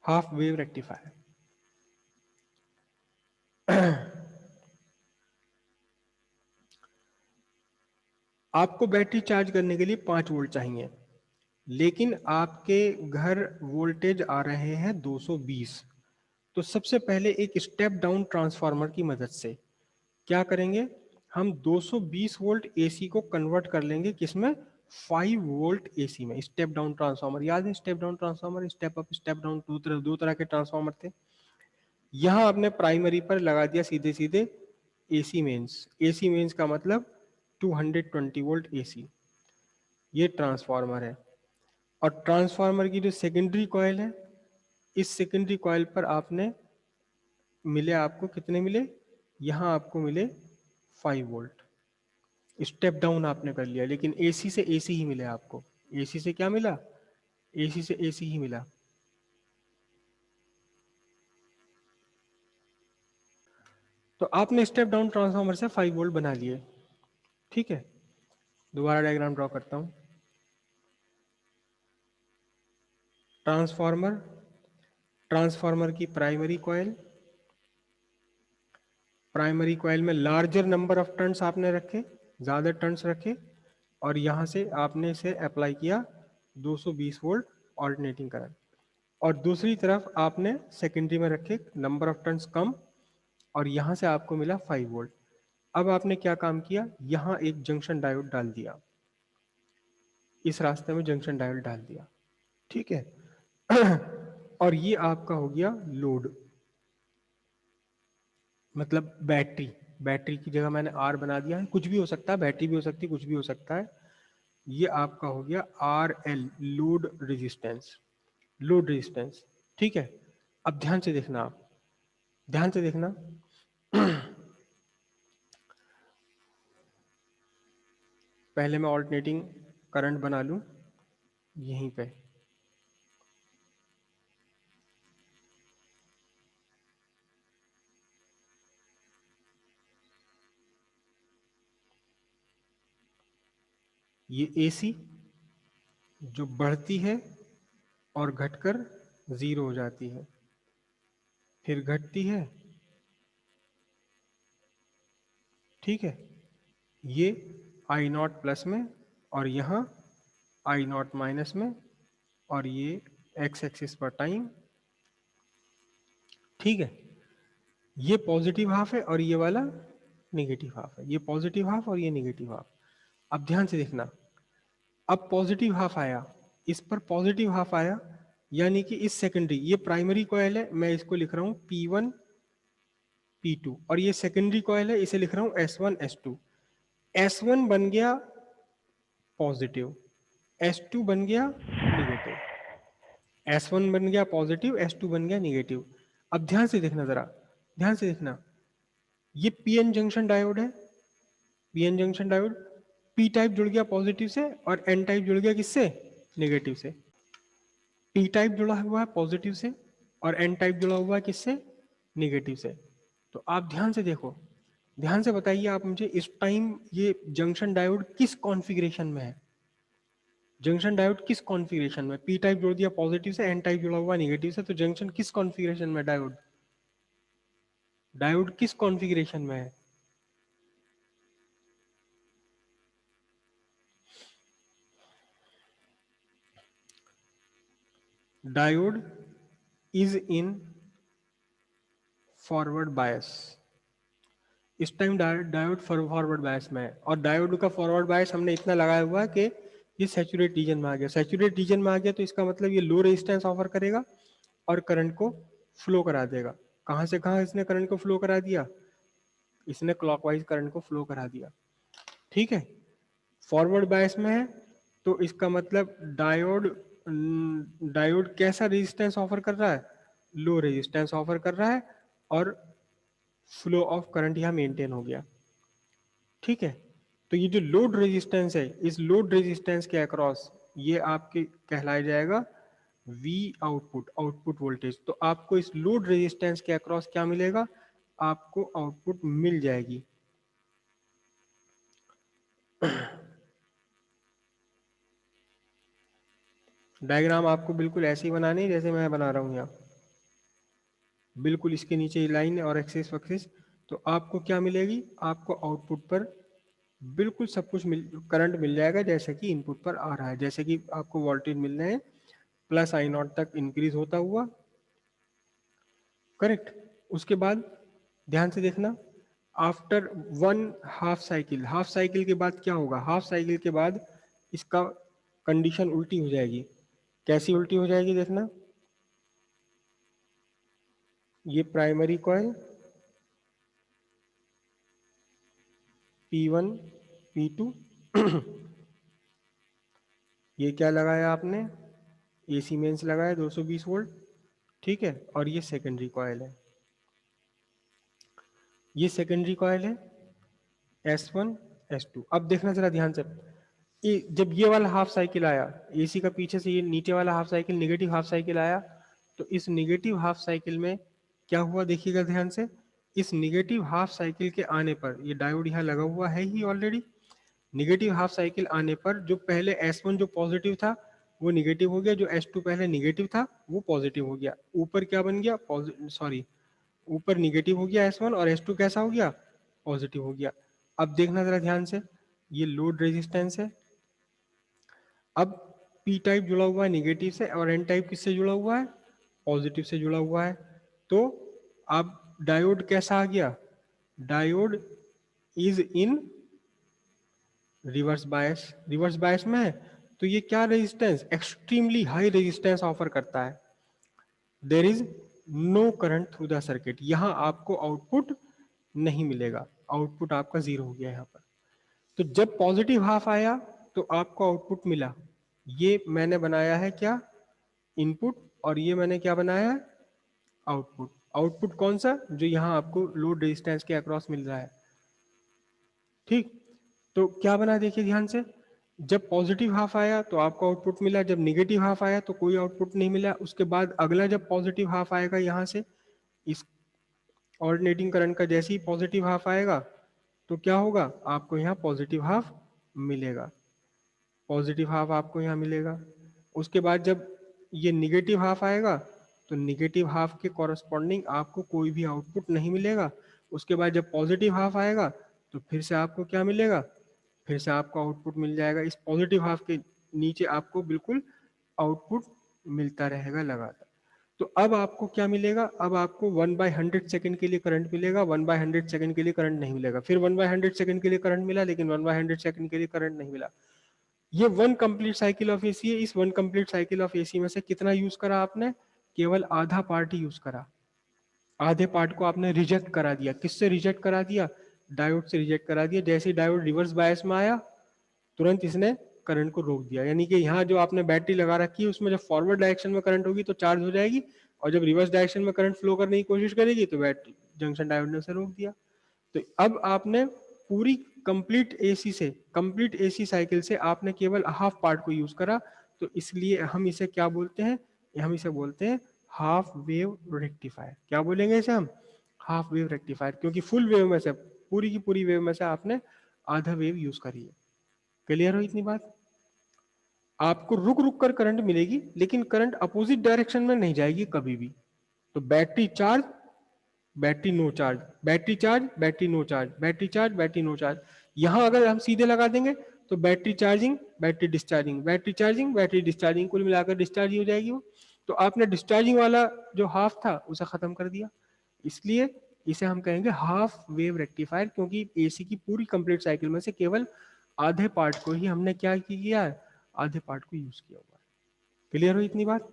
Half wave rectifier. आपको battery charge करने के लिए 5 वोल्ट चाहिए, लेकिन आपके घर वोल्टेज आ रहे हैं 220। तो सबसे पहले एक स्टेप डाउन ट्रांसफार्मर की मदद से क्या करेंगे, हम 220 वोल्ट एसी को कन्वर्ट कर लेंगे किसमें, 5 वोल्ट एसी में। स्टेप डाउन ट्रांसफार्मर याद है, step down transformer, step up step down, दो तरह के ट्रांसफार्मर थे। यहां आपने प्राइमरी पर लगा दिया सीधे सीधे एसी मेंस। एसी मेंस का मतलब 220 वोल्ट एसी। ये ट्रांसफार्मर है। और ट्रांसफार्मर की जो सेकेंडरी कॉइल है, इस सेकेंडरी कॉइल पर आपने मिले, आपको कितने मिले, यहां आपको मिले 5 वोल्ट। स्टेप डाउन आपने कर लिया, लेकिन एसी से एसी ही मिले आपको। एसी से क्या मिला, एसी से एसी ही मिला। तो आपने स्टेप डाउन ट्रांसफार्मर से 5 वोल्ट बना लिए। ठीक है, दोबारा डायग्राम ड्रॉ करता हूं। ट्रांसफार्मर, ट्रांसफार्मर की प्राइमरी कॉइल, प्राइमरी कॉइल में लार्जर नंबर ऑफ टर्न्स आपने रखे, ज्यादा टर्न्स रखे, और यहां से आपने इसे अप्लाई किया 220 वोल्ट ऑल्टरनेटिंग करंट। और दूसरी तरफ आपने सेकेंडरी में रखे नंबर ऑफ टर्न्स कम, और यहां से आपको मिला 5 वोल्ट। अब आपने क्या काम किया, यहां एक जंक्शन डायोड डाल दिया, इस रास्ते में जंक्शन डायोड डाल दिया। ठीक है। और ये आपका हो गया लोड, मतलब बैटरी। बैटरी की जगह मैंने आर बना दिया है, कुछ भी हो सकता है, बैटरी भी हो सकती है, कुछ भी हो सकता है। ये आपका हो गया R L, load resistance, load resistance. ठीक है। अब ध्यान से देखना, आप ध्यान से देखना। पहले मैं ऑल्टरनेटिंग करंट बना लूं यहीं पे। ये एसी जो बढ़ती है और घटकर जीरो हो जाती है, फिर घटती है। ठीक है, ये आई नॉट प्लस में, और यहाँ आई नॉट माइनस में, और ये एक्स एक्सिस पर टाइम। ठीक है, ये पॉजिटिव हाफ है और ये वाला नेगेटिव हाफ है, ये पॉजिटिव हाफ और ये नेगेटिव हाफ। अब ध्यान से देखना, अब पॉजिटिव हाफ आया, इस पर पॉजिटिव हाफ आया, यानी कि इस सेकेंडरी, ये प्राइमरी कॉइल है, मैं इसको लिख रहा हूं P1 P2, और ये सेकेंडरी कॉइल है, इसे लिख रहा हूं S1 S2। S1 बन गया पॉजिटिव, S2 बन गया निगेटिव, S1 बन गया पॉजिटिव, S2 बन गया निगेटिव। अब ध्यान से देखना जरा, ध्यान से देखना, ये पीएन जंक्शन डायोड है, PN junction diode, P type जुड़ गया पॉजिटिव से और एन टाइप जुड़ गया किससे, नेगेटिव से। पी टाइप जुड़ा हुआ है पॉजिटिव से और एन टाइप जुड़ा हुआ है किससे, नेगेटिव से। तो आप ध्यान से देखो, ध्यान से बताइए आप मुझे, इस टाइम ये जंक्शन डायोड किस कॉन्फ़िगरेशन में है, जंक्शन डायोड किस कॉन्फ़िगरेशन में, पी टाइप जोड़ दिया पॉजिटिव से, एन टाइप जुड़ा हुआ नेगेटिव से, तो जंक्शन किस कॉन्फ़िगरेशन में, डायोड, डायोड किस कॉन्फ़िगरेशन में है। Diode is in forward bias. इस टाइम डायोड फॉरवर्ड बायस में है, और डायोड का फॉरवर्ड बायस हमने इतना लगाया हुआ है कि ये सैचुरेट रीजन में आ गया। सैचुरेट रीजन में आ गया तो इसका मतलब ये लो रेजिस्टेंस ऑफर करेगा और करंट को फ्लो करा देगा। कहां से कहां इसने करंट को फ्लो करा दिया, इसने क्लॉकवाइज करंट को फ्लो करा दिया। ठीक है, फॉरवर्ड बायस में है, तो इसका मतलब डायोड, डायोड कैसा रेजिस्टेंस ऑफर कर रहा है, लो रेजिस्टेंस ऑफर कर रहा है, और फ्लो ऑफ करंट यहां मेंटेन हो गया। ठीक है, तो ये जो लोड रेजिस्टेंस है, इस लोड रेजिस्टेंस के अक्रॉस ये आपके कहलाया जाएगा V आउटपुट, आउटपुट वोल्टेज। तो आपको इस लोड रेजिस्टेंस के अक्रॉस क्या मिलेगा, आपको आउटपुट मिल जाएगी। डायग्राम आपको बिल्कुल ऐसे ही बनानी है जैसे मैं बना रहा हूं यहाँ। बिल्कुल इसके नीचे ये लाइन है और एक्सेस वक्सेस, तो आपको क्या मिलेगी, आपको आउटपुट पर बिल्कुल सब कुछ करंट मिल जाएगा जैसे कि इनपुट पर आ रहा है। जैसे कि आपको वोल्टेज मिल रहे हैं प्लस आई नॉट तक इंक्रीज होता हुआ, करेक्ट। उसके बाद ध्यान से देखना, आफ्टर वन हाफ साइकिल के बाद क्या होगा, हाफ साइकिल के बाद इसका कंडीशन उल्टी हो जाएगी। कैसी उल्टी हो जाएगी देखना, ये प्राइमरी कॉइल P1 P2 ये क्या लगाया आपने, एसी मेंस लगाया 220 वोल्ट, ठीक है। और ये सेकेंडरी कॉइल है, ये सेकेंडरी कॉइल है S1 S2। अब देखना जरा ध्यान से, जब ये वाला हाफ साइकिल आया, एसी का पीछे से ये नीचे वाला half cycle negative half cycle आया, तो इस नेगेटिव हाफ साइकिल में क्या हुआ देखिएगा ध्यान से, इस नेगेटिव हाफ साइकिल के आने पर, ये डायोड यहाँ लगा हुआ है ही ऑलरेडी, नेगेटिव हाफ साइकिल आने पर जो पहले S1 जो पॉजिटिव था वो निगेटिव हो गया, जो S2 पहले निगेटिव था वो पॉजिटिव हो गया, ऊपर क्या बन गया, सॉरी, ऊपर निगेटिव हो गया S1 और S2 कैसा हो गया, पॉजिटिव हो गया। अब देखना जरा ध्यान से, ये लोड रेजिस्टेंस है, अब पी टाइप जुड़ा हुआ है निगेटिव से और एन टाइप किससे जुड़ा हुआ है, पॉजिटिव से जुड़ा हुआ है। तो अब डायोड कैसा आ गया, diode is in reverse bias, reverse bias में है, तो ये क्या resistance, extremely high resistance offer करता है। There is no current through the circuit, यहां आपको आउटपुट नहीं मिलेगा, आउटपुट आपका जीरो हो गया यहाँ पर। तो जब पॉजिटिव हाफ आया तो आपको आउटपुट मिला, ये मैंने बनाया है क्या, इनपुट, और ये मैंने क्या बनाया है, आउटपुट। आउटपुट कौन सा, जो यहाँ आपको लोड रेजिस्टेंस के अक्रॉस मिल रहा है, ठीक। तो क्या बना देखिए ध्यान से, जब पॉजिटिव हाफ आया तो आपको आउटपुट मिला, जब निगेटिव हाफ आया तो कोई आउटपुट नहीं मिला। उसके बाद अगला जब पॉजिटिव हाफ आएगा यहाँ से, इस ऑल्टरनेटिंग करंट का जैसे ही पॉजिटिव हाफ आएगा तो क्या होगा, आपको यहाँ पॉजिटिव हाफ मिलेगा, पॉजिटिव हाफ आपको यहाँ मिलेगा। उसके बाद जब ये निगेटिव हाफ आएगा तो निगेटिव हाफ के कॉरस्पॉन्डिंग आपको कोई भी आउटपुट नहीं मिलेगा। उसके बाद जब पॉजिटिव हाफ आएगा तो फिर से आपको क्या मिलेगा, फिर से आपको आउटपुट मिल जाएगा, इस पॉजिटिव हाफ के नीचे आपको बिल्कुल आउटपुट मिलता रहेगा लगातार। तो अब आपको क्या मिलेगा, अब आपको 1/100 सेकंड के लिए करंट मिलेगा, 1/100 सेकंड के लिए करंट नहीं मिलेगा, फिर 1/100 सेकंड के लिए करंट मिला लेकिन 1/100 सेकंड के लिए करंट नहीं मिला। ये one complete cycle of AC है, इस one complete cycle of AC में से कितना यूज करा आपने, केवल आधा पार्ट ही यूज करा, आधे पार्ट को आपने रिजेक्ट करा दिया। किससे रिजेक्ट करा दिया, डायोड से रिजेक्ट करा दिया। जैसे ही डायोड रिवर्स बायस में आया तुरंत इसने करंट को रोक दिया, यानी कि यहाँ जो आपने बैटरी लगा रखी है उसमें जब फॉरवर्ड डायरेक्शन में करंट होगी तो चार्ज हो जाएगी, और जब रिवर्स डायरेक्शन में करंट फ्लो करने की कोशिश करेगी तो बैटरी जंक्शन डायोड ने उसे रोक दिया। तो अब आपने पूरी कंप्लीट एसी साइकिल से आपने केवल हाफ पार्ट को यूज करा, तो इसलिए हम इसे क्या बोलते हैं, हम इसे बोलते हैं हाफ वेव रेक्टिफायर। क्या बोलेंगे इसे हम, हाफ वेव रेक्टिफायर, क्योंकि फुल वेव में से, पूरी की पूरी वेव में से आपने आधा वेव यूज करी है। क्लियर हो इतनी बात, आपको रुक रुक कर करंट मिलेगी लेकिन करंट अपोजिट डायरेक्शन में नहीं जाएगी कभी भी। तो battery charge, battery no charge, battery charge, battery no charge, battery charge, battery no charge. यहां अगर हम सीधे लगा देंगे तो battery charging, battery discharging, battery charging, battery discharging, कुल मिलाकर डिस्चार्ज ही हो जाएगी वो। तो आपने डिस्चार्जिंग वाला जो हाफ था उसे खत्म कर दिया, इसलिए इसे हम कहेंगे हाफ वेव रेक्टिफायर, क्योंकि एसी की पूरी कंप्लीट साइकिल में से केवल आधे पार्ट को ही हमने क्या किया है, आधे पार्ट को यूज किया हुआ है। क्लियर हो इतनी बात।